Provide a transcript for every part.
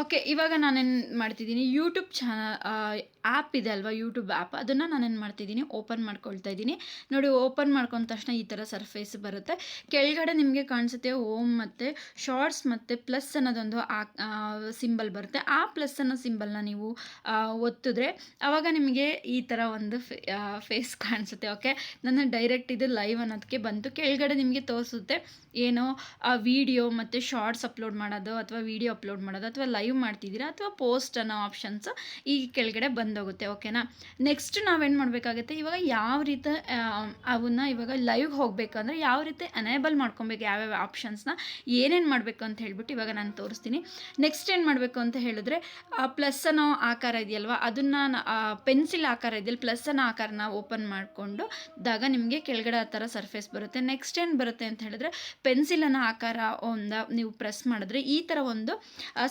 Okay. ಇವಾಗ ನಾನೇನು ಮಾಡ್ತಿದ್ದೀನಿ, ಯೂಟ್ಯೂಬ್ ಆ್ಯಪ್ ಇದೆ ಅಲ್ವಾ, ಯೂಟ್ಯೂಬ್ ಆ್ಯಪ್, ಅದನ್ನು ನಾನೇನು ಮಾಡ್ತಿದ್ದೀನಿ, ಓಪನ್ ಮಾಡ್ಕೊಳ್ತಾ ಇದ್ದೀನಿ. ನೋಡಿ, ಓಪನ್ ಮಾಡ್ಕೊಂಡ ತಕ್ಷಣ ಈ ಥರ ಸರ್ಫೇಸ್ ಬರುತ್ತೆ. ಕೆಳಗಡೆ ನಿಮಗೆ ಕಾಣಿಸುತ್ತೆ ಹೋಮ್ ಮತ್ತು ಶಾರ್ಟ್ಸ್ ಮತ್ತು ಪ್ಲಸ್ ಅನ್ನೋದೊಂದು ಸಿಂಬಲ್ ಬರುತ್ತೆ. ಆ ಪ್ಲಸ್ ಅನ್ನೋ ಸಿಂಬಲ್ನ ನೀವು ಒತ್ತಿದ್ರೆ ಆವಾಗ ನಿಮಗೆ ಈ ಥರ ಒಂದು ಫೇಸ್ ಕಾಣಿಸುತ್ತೆ. ಓಕೆ, ನನ್ನ ಡೈರೆಕ್ಟ್ ಇದು ಲೈವ್ ಅನ್ನೋದಕ್ಕೆ ಬಂತು. ಕೆಳಗಡೆ ನಿಮಗೆ ತೋರಿಸುತ್ತೆ ಏನೋ ವಿಡಿಯೋ ಮತ್ತು ಶಾರ್ಟ್ಸ್ ಅಪ್ಲೋಡ್ ಮಾಡೋದು, ಅಥವಾ ವಿಡಿಯೋ ಅಪ್ಲೋಡ್ ಮಾಡೋದು, ಅಥವಾ ಲೈವ್ ಮಾಡ್ತಿದ್ದೀರಾ, ಅಥವಾ ಪೋಸ್ಟ್ ಅನ್ನೋ ಆಪ್ಷನ್ಸ್ ಈ ಕೆಳಗಡೆ ಬಂದೋಗುತ್ತೆ. ಓಕೆನಾ. ನೆಕ್ಸ್ಟ್ ನಾವೇನು ಮಾಡಬೇಕಾಗುತ್ತೆ, ಇವಾಗ ಯಾವ ರೀತಿ ಅವನ್ನ ಇವಾಗ ಲೈವ್ ಹೋಗಬೇಕಂದ್ರೆ ಯಾವ ರೀತಿ ಎನೇಬಲ್ ಮಾಡ್ಕೊಬೇಕು, ಯಾವ್ಯಾವ ಆಪ್ಷನ್ಸ್ನ ಏನೇನು ಮಾಡಬೇಕು ಅಂತ ಹೇಳ್ಬಿಟ್ಟು ಇವಾಗ ನಾನು ತೋರಿಸ್ತೀನಿ. ನೆಕ್ಸ್ಟ್ ಏನು ಮಾಡಬೇಕು ಅಂತ ಹೇಳಿದ್ರೆ, ಪ್ಲಸ್ ಅನ್ನೋ ಆಕಾರ ಇದೆಯಲ್ವ, ಅದನ್ನು ಪೆನ್ಸಿಲ್ ಆಕಾರ ಇದೆಯಲ್ಲ, ಪ್ಲಸ್ ಅನ್ನೋ ಆಕಾರನ ಓಪನ್ ಮಾಡಿಕೊಂಡು ದಾಗ ನಿಮಗೆ ಕೆಳಗಡೆ ಆ ಥರ ಸರ್ಫೇಸ್ ಬರುತ್ತೆ. ನೆಕ್ಸ್ಟ್ ಏನು ಬರುತ್ತೆ ಅಂತ ಹೇಳಿದ್ರೆ, ಪೆನ್ಸಿಲ್ ಅನ್ನೋ ಆಕಾರ ನೀವು ಪ್ರೆಸ್ ಮಾಡಿದ್ರೆ ಈ ಥರ ಒಂದು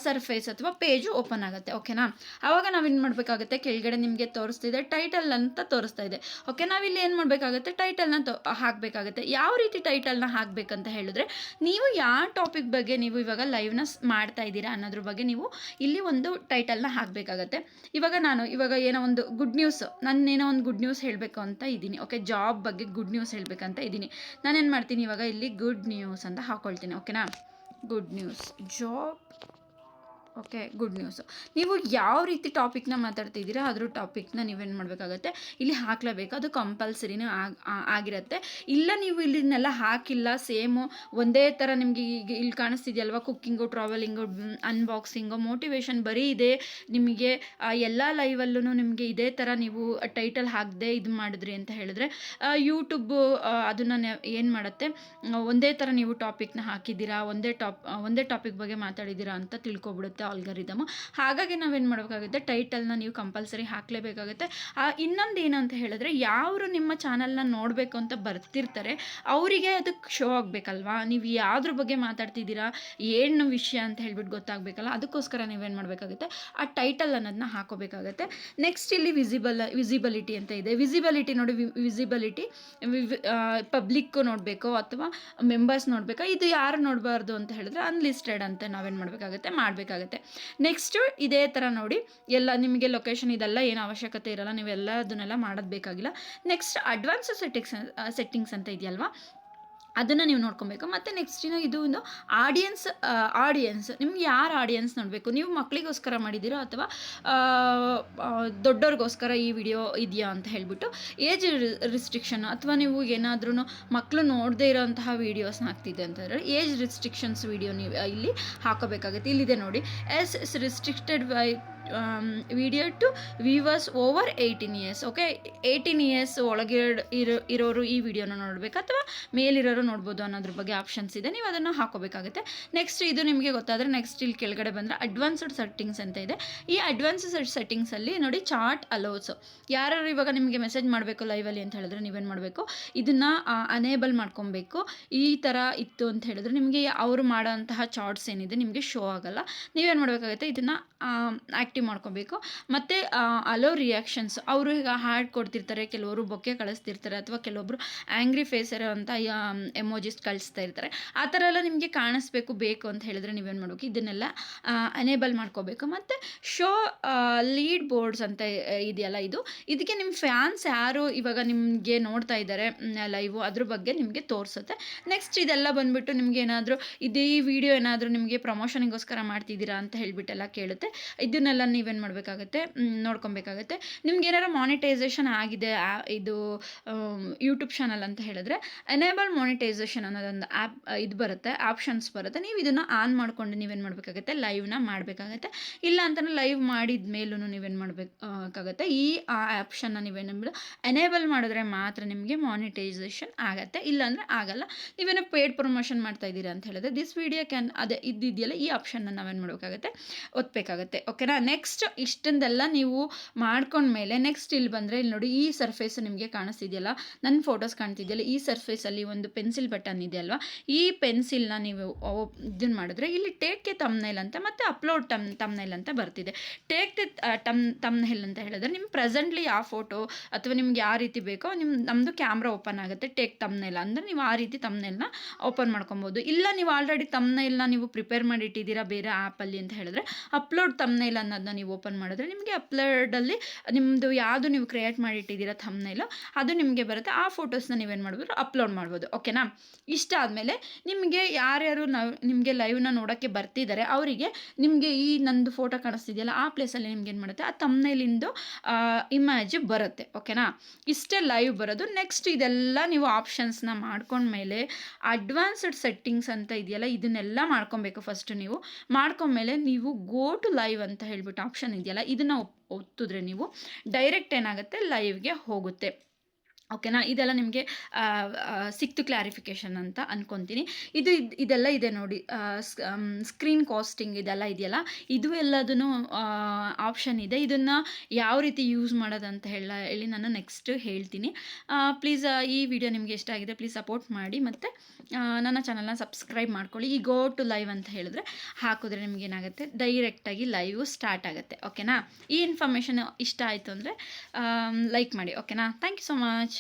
ಸರ್ಫೇಸ್ ಅಥವಾ ಪೇಜು ಓಪನ್ ಆಗುತ್ತೆ. ಓಕೆನಾ. ಆವಾಗ ನಾವೇನು ಮಾಡಬೇಕಾಗುತ್ತೆ, ಕೆಳಗಡೆ ನಿಮಗೆ ತೋರಿಸ್ತಿದೆ ಟೈಟಲ್ ಅಂತ ತೋರಿಸ್ತಾ ಇದೆ. ಓಕೆ, ನಾವಿಲ್ಲಿ ಏನು ಮಾಡಬೇಕಾಗುತ್ತೆ, ಟೈಟಲ್ನ ಹಾಕಬೇಕಾಗುತ್ತೆ. ಯಾವ ರೀತಿ ಟೈಟಲ್ನ ಹಾಕಬೇಕಂತ ಹೇಳಿದ್ರೆ, ನೀವು ಯಾವ ಟಾಪಿಕ್ ಬಗ್ಗೆ ನೀವು ಇವಾಗ ಲೈವ್ನ ಮಾಡ್ತಾ ಇದ್ದೀರಾ ಅನ್ನೋದ್ರ ಬಗ್ಗೆ ನೀವು ಇಲ್ಲಿ ಒಂದು ಟೈಟಲ್ನ ಹಾಕಬೇಕಾಗತ್ತೆ. ಇವಾಗ ಏನೋ ಒಂದು ಗುಡ್ ನ್ಯೂಸ್, ನಾನೇನೋ ಒಂದು ಗುಡ್ ನ್ಯೂಸ್ ಹೇಳಬೇಕು ಅಂತ ಇದ್ದೀನಿ. ಓಕೆ, ಜಾಬ್ ಬಗ್ಗೆ ಗುಡ್ ನ್ಯೂಸ್ ಹೇಳಬೇಕಂತ ಇದ್ದೀನಿ. ನಾನೇನು ಮಾಡ್ತೀನಿ, ಇವಾಗ ಇಲ್ಲಿ ಗುಡ್ ನ್ಯೂಸ್ ಅಂತ ಹಾಕ್ಕೊಳ್ತೀನಿ. ಓಕೆನಾ. Good news job. Okay, good news. ನೀವು ಯಾವ ರೀತಿ ಟಾಪಿಕ್ನ ಮಾತಾಡ್ತಿದ್ದೀರಾ ಅದ್ರ ಟಾಪಿಕ್ನ ನೀವೇನು ಮಾಡಬೇಕಾಗತ್ತೆ, ಇಲ್ಲಿ ಹಾಕಲೇಬೇಕು. ಅದು ಕಂಪಲ್ಸರಿನೇ ಆಗಿರುತ್ತೆ. ಇಲ್ಲ ನೀವು ಇಲ್ಲಿನೆಲ್ಲ ಹಾಕಿಲ್ಲ, ಸೇಮು ಒಂದೇ ಥರ ನಿಮಗೆ ಈಗ ಇಲ್ಲಿ ಕಾಣಿಸ್ತಿದೆಯಲ್ವ, ಕುಕ್ಕಿಂಗು, ಟ್ರಾವೆಲಿಂಗು, ಅನ್ಬಾಕ್ಸಿಂಗು, ಮೋಟಿವೇಶನ್ ಬರೀ ಇದೆ ನಿಮಗೆ ಎಲ್ಲ ಲೈವಲ್ಲೂ ನಿಮಗೆ ಇದೇ ಥರ ನೀವು ಟೈಟಲ್ ಹಾಕದೆ ಇದು ಮಾಡಿದ್ರಿ ಅಂತ ಹೇಳಿದ್ರೆ ಯೂಟ್ಯೂಬು ಅದನ್ನು ಏನು ಮಾಡುತ್ತೆ, ಒಂದೇ ಥರ ನೀವು ಟಾಪಿಕ್ನ ಹಾಕಿದ್ದೀರಾ, ಒಂದೇ ಟಾಪಿಕ್ ಬಗ್ಗೆ ಮಾತಾಡಿದ್ದೀರಾ ಅಂತ ತಿಳ್ಕೊಬಿಡುತ್ತೆ ಆಲ್ಗರಿದಮ್. ಹಾಗಾಗಿ ನಾವೇನು ಮಾಡಬೇಕಾಗುತ್ತೆ, ಟೈಟಲ್ನ ನೀವು ಕಂಪಲ್ಸರಿ ಹಾಕಲೇಬೇಕಾಗುತ್ತೆ. ಇನ್ನೊಂದು ಏನು ಅಂತ ಹೇಳಿದ್ರೆ, ಯಾರು ನಿಮ್ಮ ಚಾನಲ್ನ ನೋಡಬೇಕು ಅಂತ ಬರ್ತಿರ್ತಾರೆ ಅವರಿಗೆ ಅದಕ್ಕೆ ಶೋ ಆಗಬೇಕಲ್ವಾ, ನೀವು ಯಾವುದ್ರ ಬಗ್ಗೆ ಮಾತಾಡ್ತಿದ್ದೀರಾ, ಏನು ವಿಷಯ ಅಂತ ಹೇಳ್ಬಿಟ್ಟು ಗೊತ್ತಾಗಬೇಕಲ್ಲ, ಅದಕ್ಕೋಸ್ಕರ ನೀವೇನು ಮಾಡಬೇಕಾಗುತ್ತೆ, ಆ ಟೈಟಲ್ ಅನ್ನೋದನ್ನ ಹಾಕೋಬೇಕಾಗುತ್ತೆ. ನೆಕ್ಸ್ಟ್ ಇಲ್ಲಿ ವಿಸಿಬಿಲಿಟಿ ಅಂತ ಇದೆ. ವಿಸಿಬಿಲಿಟಿ ನೋಡಿ, ವಿಸಿಬಿಲಿಟಿ ಪಬ್ಲಿಕ್ಕು ನೋಡಬೇಕು ಅಥವಾ ಮೆಂಬರ್ಸ್ ನೋಡಬೇಕಾ, ಇದು ಯಾರು ನೋಡಬಾರ್ದು ಅಂತ ಹೇಳಿದ್ರೆ ಅನ್ಲಿಸ್ಟೆಡ್ ಅಂತ ನಾವೇನು ಮಾಡಬೇಕಾಗುತ್ತೆ. ನೆಕ್ಸ್ಟು ಇದೇ ಥರ ನೋಡಿ, ಎಲ್ಲ ನಿಮಗೆ ಲೊಕೇಶನ್ ಇದೆಲ್ಲ ಏನು ಅವಶ್ಯಕತೆ ಇರಲ್ಲ, ನೀವೆಲ್ಲ ಅದನ್ನೆಲ್ಲ ಮಾಡೋದು ಬೇಕಾಗಿಲ್ಲ. ನೆಕ್ಸ್ಟ್ ಅಡ್ವಾನ್ಸ್ ಸೆಟ್ಟಿಂಗ್ಸ್ ಅಂತ ಇದೆಯಲ್ವಾ, ಅದನ್ನು ನೀವು ನೋಡ್ಕೊಬೇಕು. ಮತ್ತು ನೆಕ್ಸ್ಟಿನ ಇದು ಒಂದು ಆಡಿಯನ್ಸ್ ನಿಮ್ಗೆ ಯಾರು ಆಡಿಯನ್ಸ್ ನೋಡಬೇಕು, ನೀವು ಮಕ್ಕಳಿಗೋಸ್ಕರ ಮಾಡಿದ್ದೀರೋ ಅಥವಾ ದೊಡ್ಡವ್ರಿಗೋಸ್ಕರ ಈ ವಿಡಿಯೋ ಇದೆಯಾ ಅಂತ ಹೇಳ್ಬಿಟ್ಟು ಏಜ್ ರಿಸ್ಟ್ರಿಕ್ಷನ್, ಅಥವಾ ನೀವು ಏನಾದ್ರೂ ಮಕ್ಕಳು ನೋಡದೇ ಇರೋಂತಹ ವೀಡಿಯೋಸ್ನ ಹಾಕ್ತಿದ್ದೆ ಅಂತಂದರೆ ಏಜ್ ರಿಸ್ಟ್ರಿಕ್ಷನ್ಸ್ ವೀಡಿಯೋ ನೀವು ಇಲ್ಲಿ ಹಾಕೋಬೇಕಾಗುತ್ತೆ. ಇಲ್ಲಿದೆ ನೋಡಿ, yes restricted by video to viewers over 18 years. Okay, 18 years ಒಳಗೆ ಇರೋರು ಈ ವಿಡಿಯೋನ ನೋಡಬೇಕು ಅಥವಾ ಮೇಲಿರೋರು ನೋಡ್ಬೋದು ಅನ್ನೋದ್ರ ಬಗ್ಗೆ ಆಪ್ಷನ್ಸ್ ಇದೆ, ನೀವು ಅದನ್ನು ಹಾಕೋಬೇಕಾಗುತ್ತೆ. ನೆಕ್ಸ್ಟ್ ಇದು ನಿಮಗೆ ಗೊತ್ತಾದರೆ ನೆಕ್ಸ್ಟ್ ಇಲ್ಲಿ ಕೆಳಗಡೆ ಬಂದರೆ ಅಡ್ವಾನ್ಸ್ಡ್ ಸೆಟ್ಟಿಂಗ್ಸ್ ಅಂತ ಇದೆ. ಈ ಅಡ್ವಾನ್ಸ್ಡ್ ಸೆಟ್ಟಿಂಗ್ಸಲ್ಲಿ ನೋಡಿ, ಚಾಟ್ ಅಲೋವ್ಸ್, ಯಾರು ಇವಾಗ ನಿಮಗೆ ಮೆಸೇಜ್ ಮಾಡಬೇಕು ಲೈವಲ್ಲಿ ಅಂತ ಹೇಳಿದ್ರೆ ನೀವೇನು ಮಾಡಬೇಕು, ಇದನ್ನು ಅನೇಬಲ್ ಮಾಡ್ಕೊಬೇಕು. ಈ ಥರ ಇತ್ತು ಅಂತ ಹೇಳಿದ್ರೆ ನಿಮಗೆ ಅವರು ಮಾಡೋಂತಹ ಚಾಟ್ಸ್ ಏನಿದೆ ನಿಮಗೆ ಶೋ ಆಗೋಲ್ಲ. ನೀವೇನು ಮಾಡಬೇಕಾಗುತ್ತೆ, ಇದನ್ನು ಆ್ಯಕ್ಟಿವ್ ಮಾಡ್ಕೋಬೇಕು. ಮತ್ತು ಅಲೋ ರಿಯಾಕ್ಷನ್ಸ್, ಅವರು ಈಗ ಹಾರ್ಟ್ ಕೊಡ್ತಿರ್ತಾರೆ, ಕೆಲವರು ಬೊಕ್ಕೆ ಕಳಿಸ್ತಿರ್ತಾರೆ, ಅಥವಾ ಕೆಲವೊಬ್ರು ಆ್ಯಂಗ್ರಿ ಫೇಸ್ ಇರೋ ಅಂತ ಎಮೋಜಿಸ್ ಕಳಿಸ್ತಾ ಇರ್ತಾರೆ. ಆ ಥರ ಎಲ್ಲ ನಿಮಗೆ ಕಾಣಿಸ್ಬೇಕು ಬೇಕು ಅಂತ ಹೇಳಿದ್ರೆ ನೀವೇನು ಮಾಡಬೇಕು, ಇದನ್ನೆಲ್ಲ ಅನೇಬಲ್ ಮಾಡ್ಕೋಬೇಕು. ಮತ್ತು ಶೋ ಲೀಡ್ ಬೋರ್ಡ್ಸ್ ಅಂತ ಇದೆಯಲ್ಲ, ಇದಕ್ಕೆ ನಿಮ್ಮ ಫ್ಯಾನ್ಸ್ ಯಾರು ಇವಾಗ ನಿಮಗೆ ನೋಡ್ತಾ ಇದ್ದಾರೆ ಲೈವು, ಅದ್ರ ಬಗ್ಗೆ ನಿಮಗೆ ತೋರಿಸುತ್ತೆ. ನೆಕ್ಸ್ಟ್ ಇದೆಲ್ಲ ಬಂದುಬಿಟ್ಟು ನಿಮ್ಗೆ ಏನಾದರೂ ಈ ವಿಡಿಯೋ ಏನಾದರೂ ನಿಮಗೆ ಪ್ರಮೋಷನಿಗೋಸ್ಕರ ಮಾಡ್ತಿದ್ದೀರಾ ಅಂತ ಹೇಳ್ಬಿಟ್ಟೆಲ್ಲ ಕೇಳುತ್ತೆ. ಇದನ್ನೆಲ್ಲ ನೀವೇನು ಮಾಡಬೇಕಾಗತ್ತೆ, ನೋಡ್ಕೊಬೇಕಾಗತ್ತೆ. ನಿಮ್ಗೆ ಏನಾರು ಮಾನಿಟೈಸೇಷನ್ ಆಗಿದೆ ಇದು ಯೂಟ್ಯೂಬ್ ಚಾನಲ್ ಅಂತ ಹೇಳಿದ್ರೆ ಎನೇಬಲ್ ಮಾನಿಟೈಸೇಷನ್ ಅನ್ನೋದೊಂದು ಇದು ಬರುತ್ತೆ, ಆಪ್ಷನ್ಸ್ ಬರುತ್ತೆ. ನೀವು ಇದನ್ನು ಆನ್ ಮಾಡಿಕೊಂಡು ನೀವೇನು ಮಾಡಬೇಕಾಗತ್ತೆ, ಲೈವ್ನ ಮಾಡಬೇಕಾಗತ್ತೆ. ಇಲ್ಲ ಅಂತಲೇ ಲೈವ್ ಮಾಡಿದ ಮೇಲೂ ನೀವೇನು ಮಾಡಬೇಕಾಗತ್ತೆ, ಈ ಆಪ್ಷನ್ನ ನೀವೇನು ಎನೇಬಲ್ ಮಾಡಿದ್ರೆ ಮಾತ್ರ ನಿಮಗೆ ಮಾನಿಟೈಸೇಷನ್ ಆಗುತ್ತೆ, ಇಲ್ಲಾಂದರೆ ಆಗಲ್ಲ. ನೀವೇನೋ ಪೇಯ್ಡ್ ಪ್ರಮೋಷನ್ ಮಾಡ್ತಾ ಇದ್ದೀರಾ ಅಂತ ಹೇಳಿದ್ರೆ ದಿಸ್ ವಿಡಿಯೋ ಕ್ಯಾನ್, ಅದೇ ಇದ್ದಿದೆಯಲ್ಲ ಈ ಆಪ್ಷನ್ನ ನಾವೇನು ಮಾಡಬೇಕಾಗತ್ತೆ, ಒತ್ತಬೇಕಾಗತ್ತೆ. ಓಕೆನಾ. ನೆಕ್ಸ್ಟ್ ನೆಕ್ಸ್ಟ್ ಇಷ್ಟೊಂದೆಲ್ಲ ನೀವು ಮಾಡ್ಕೊಂಡ್ಮೇಲೆ ನೆಕ್ಸ್ಟ್ ಇಲ್ಲಿ ಬಂದರೆ ಇಲ್ಲಿ ನೋಡಿ ಈ ಸರ್ಫೇಸ್ ನಿಮಗೆ ಕಾಣಿಸ್ತಿದೆಯಲ್ಲ, ನನ್ನ ಫೋಟೋಸ್ ಕಾಣ್ತಿದೆಯಲ್ಲ, ಈ ಸರ್ಫೇಸಲ್ಲಿ ಒಂದು ಪೆನ್ಸಿಲ್ ಬಟನ್ ಇದೆ ಅಲ್ವಾ, ಈ ಪೆನ್ಸಿಲ್ನ ನೀವು ಇದನ್ನು ಮಾಡಿದ್ರೆ ಇಲ್ಲಿ ಟೇಕ್ ಕೆ ತಮ್ನೈಲ್ ಅಂತ ಮತ್ತು ಅಪ್ಲೋಡ್ ತಮ್ನೈಲ್ ಅಂತ ಬರ್ತಿದೆ. ಟೇಕ್ ದಿ ತಮ್ನೈಲ್ ಅಂತ ಹೇಳಿದ್ರೆ ನಿಮ್ಮ ಪ್ರೆಸೆಂಟ್ಲಿ ಯಾವ ಫೋಟೋ ಅಥವಾ ನಿಮ್ಗೆ ಯಾವ ರೀತಿ ಬೇಕೋ ನಮ್ಮದು ಕ್ಯಾಮ್ರಾ ಓಪನ್ ಆಗುತ್ತೆ. ಟೇಕ್ ತಮ್ನೈಲ್ ಅಂದರೆ ನೀವು ಆ ರೀತಿ ತಮ್ನೈಲ್ನ ಓಪನ್ ಮಾಡ್ಕೊಬೋದು. ಇಲ್ಲ ನೀವು ಆಲ್ರೆಡಿ ತಮ್ನೈಲ್ನ ನೀವು ಪ್ರಿಪೇರ್ ಮಾಡಿ ಇಟ್ಟಿದ್ದೀರಾ ಬೇರೆ ಆ್ಯಪಲ್ಲಿ ಅಂತ ಹೇಳಿದ್ರೆ ಅಪ್ಲೋಡ್ ತಮ್ನೈಲ್ ಅನ್ನೋದನ್ನ ನೀವು ಓಪನ್ ಮಾಡಿದ್ರೆ ನಿಮಗೆ ಅಪ್ಲೋಡಲ್ಲಿ ನಿಮ್ಮದು ಯಾವುದು ನೀವು ಕ್ರಿಯೇಟ್ ಮಾಡಿ ಇಟ್ಟಿದ್ದೀರಾ ಥಂಬ್ನೈಲ್ ಅದು ನಿಮಗೆ ಬರುತ್ತೆ. ಆ ಫೋಟೋಸ್ನ ನೀವೇನು ಮಾಡ್ಬೋದು, ಅಪ್ಲೋಡ್ ಮಾಡ್ಬೋದು. ಓಕೆನಾ? ಇಷ್ಟ ಆದಮೇಲೆ ನಿಮಗೆ ಯಾರ್ಯಾರು ನಿಮಗೆ ಲೈವ್ನ ನೋಡೋಕ್ಕೆ ಬರ್ತಿದ್ದಾರೆ ಅವರಿಗೆ ನಿಮಗೆ ಈ ನಂದು ಫೋಟೋ ಕಾಣಿಸ್ತಿದೆಯಲ್ಲ ಆ ಪ್ಲೇಸಲ್ಲಿ ನಿಮ್ಗೆ ಏನು ಮಾಡುತ್ತೆ, ಆ ಥಂಬ್ನೈಲಿಂದು ಇಮೇಜ್ ಬರುತ್ತೆ. ಓಕೆನಾ? ಇಷ್ಟೇ ಲೈವ್ ಬರೋದು. ನೆಕ್ಸ್ಟ್ ಇದೆಲ್ಲ ನೀವು ಆಪ್ಷನ್ಸ್ನ ಮಾಡ್ಕೊಂಡ್ಮೇಲೆ ಅಡ್ವಾನ್ಸ್ಡ್ ಸೆಟ್ಟಿಂಗ್ಸ್ ಅಂತ ಇದೆಯಲ್ಲ ಇದನ್ನೆಲ್ಲ ಮಾಡ್ಕೊಬೇಕು. ಫಸ್ಟ್ ನೀವು ಮಾಡ್ಕೊಂಡ್ಮೇಲೆ ನೀವು ಗೋ ಟು ಲೈವ್ ಅಂತ ಹೇಳ್ಬಿಟ್ಟು ಆಪ್ಷನ್ ಇದೆಯಲ್ಲ ಇದನ್ನು ಒತ್ತಿದ್ರೆ ನೀವು ಡೈರೆಕ್ಟ್ ಏನಾಗುತ್ತೆ, ಲೈವ್ಗೆ ಹೋಗುತ್ತೆ. ಓಕೆನಾ? ಇದೆಲ್ಲ ನಿಮಗೆ ಸಿಕ್ತು ಕ್ಲಾರಿಫಿಕೇಷನ್ ಅಂತ ಅಂದ್ಕೊತೀನಿ. ಇದೆಲ್ಲ ಇದೆ ನೋಡಿ, ಸ್ಕ್ರೀನ್ ಕಾಸ್ಟಿಂಗ್ ಇದೆಲ್ಲ ಇದೆಯಲ್ಲ ಇದು ಎಲ್ಲದೂ ಆಪ್ಷನ್ ಇದೆ. ಇದನ್ನು ಯಾವ ರೀತಿ ಯೂಸ್ ಮಾಡೋದಂತ ಹೇಳಿ ನಾನು ನೆಕ್ಸ್ಟ್ ಹೇಳ್ತೀನಿ. ಪ್ಲೀಸ್ ಈ ವಿಡಿಯೋ ನಿಮಗೆ ಇಷ್ಟ ಆಗಿದೆ ಪ್ಲೀಸ್ ಸಪೋರ್ಟ್ ಮಾಡಿ ಮತ್ತು ನನ್ನ ಚಾನಲ್ನ ಸಬ್ಸ್ಕ್ರೈಬ್ ಮಾಡ್ಕೊಳ್ಳಿ. ಈ ಗೋ ಟು ಲೈವ್ ಅಂತ ಹೇಳಿದ್ರೆ ಹಾಕಿದ್ರೆ ನಿಮಗೇನಾಗುತ್ತೆ, ಡೈರೆಕ್ಟಾಗಿ ಲೈವ್ ಸ್ಟಾರ್ಟ್ ಆಗುತ್ತೆ. ಓಕೆನಾ? ಈ ಇನ್ಫಾರ್ಮೇಷನ್ ಇಷ್ಟ ಆಯಿತು ಅಂದರೆ ಲೈಕ್ ಮಾಡಿ. ಓಕೆನಾ? Thank you so much.